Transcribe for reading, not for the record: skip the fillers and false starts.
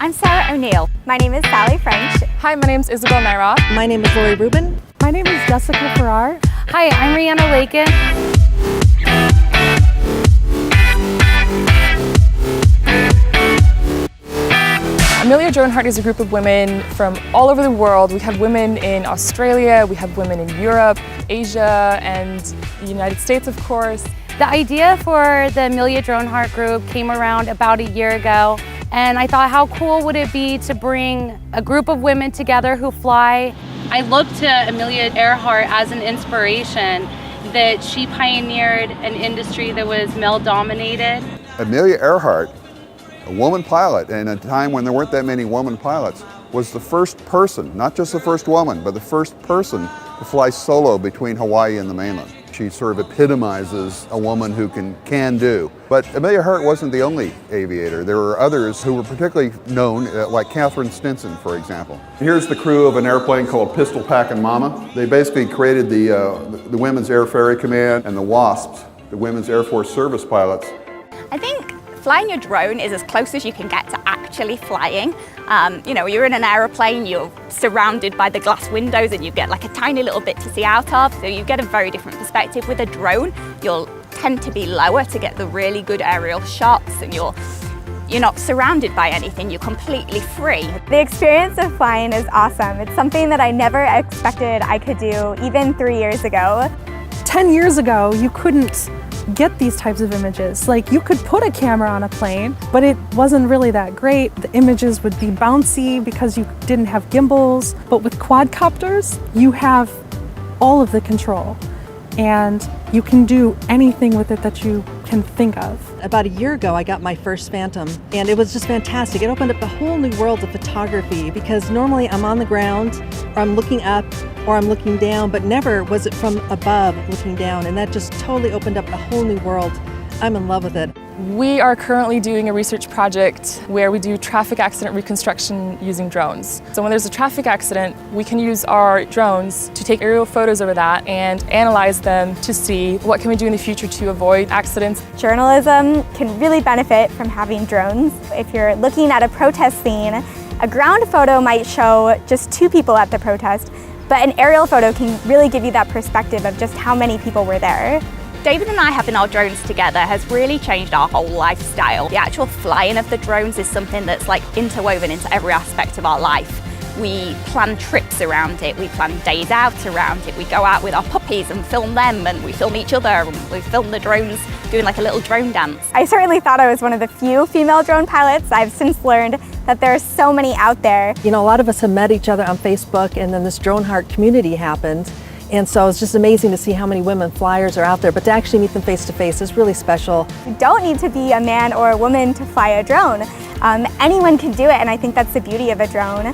I'm Sarah O'Neill. My name is Sally French. Hi, my name is Isabel Naira. My name is Lori Rubin. My name is Jessica Farrar. Hi, I'm Rihanna Lakin. Amelia Dronehart is a group of women from all over the world. We have women in Australia, we have women in Europe, Asia, and the United States, of course. The idea for the Amelia Droneheart group came around about a year ago, and I thought, how cool would it be to bring a group of women together who fly? I look to Amelia Earhart as an inspiration that she pioneered an industry that was male-dominated. Amelia Earhart, a woman pilot in a time when there weren't that many women pilots, was the first person, not just the first woman, but the first person to fly solo between Hawaii and the mainland. She sort of epitomizes a woman who can do. But Amelia Earhart wasn't the only aviator. There were others who were particularly known, like Catherine Stinson, for example. Here's the crew of an airplane called Pistol Packin' Mama. They basically created the Women's Air Ferry Command and the WASPs, the Women's Air Force Service Pilots. I think flying your drone is as close as you can get to actually flying. You know, you're in an aeroplane, you're surrounded by the glass windows and you get like a tiny little bit to see out of, so you get a very different perspective. With a drone, you'll tend to be lower to get the really good aerial shots, and you're not surrounded by anything, you're completely free. The experience of flying is awesome. It's something that I never expected I could do even 3 years ago. 10 years ago, you couldn't get these types of images. Like, you could put a camera on a plane, but it wasn't really that great. The images would be bouncy because you didn't have gimbals. But with quadcopters, you have all of the control, and you can do anything with it that you can think of. About a year ago, I got my first Phantom, and it was just fantastic. It opened up a whole new world of photography, because normally I'm on the ground, or I'm looking up, or I'm looking down, but never was it from above looking down, and that just totally opened up a whole new world. I'm in love with it. We are currently doing a research project where we do traffic accident reconstruction using drones. So when there's a traffic accident, we can use our drones to take aerial photos of that and analyze them to see what can we do in the future to avoid accidents. Journalism can really benefit from having drones. If you're looking at a protest scene, a ground photo might show just 2 people at the protest, but an aerial photo can really give you that perspective of just how many people were there. David and I having our drones together has really changed our whole lifestyle. The actual flying of the drones is something that's like interwoven into every aspect of our life. We plan trips around it, we plan days out around it, we go out with our puppies and film them, and we film each other, and we film the drones doing like a little drone dance. I certainly thought I was one of the few female drone pilots. I've since learned that there are so many out there. You know, a lot of us have met each other on Facebook, and then this Droneheart community happened. And so it's just amazing to see how many women flyers are out there, but to actually meet them face to face is really special. You don't need to be a man or a woman to fly a drone. Anyone can do it, and I think that's the beauty of a drone.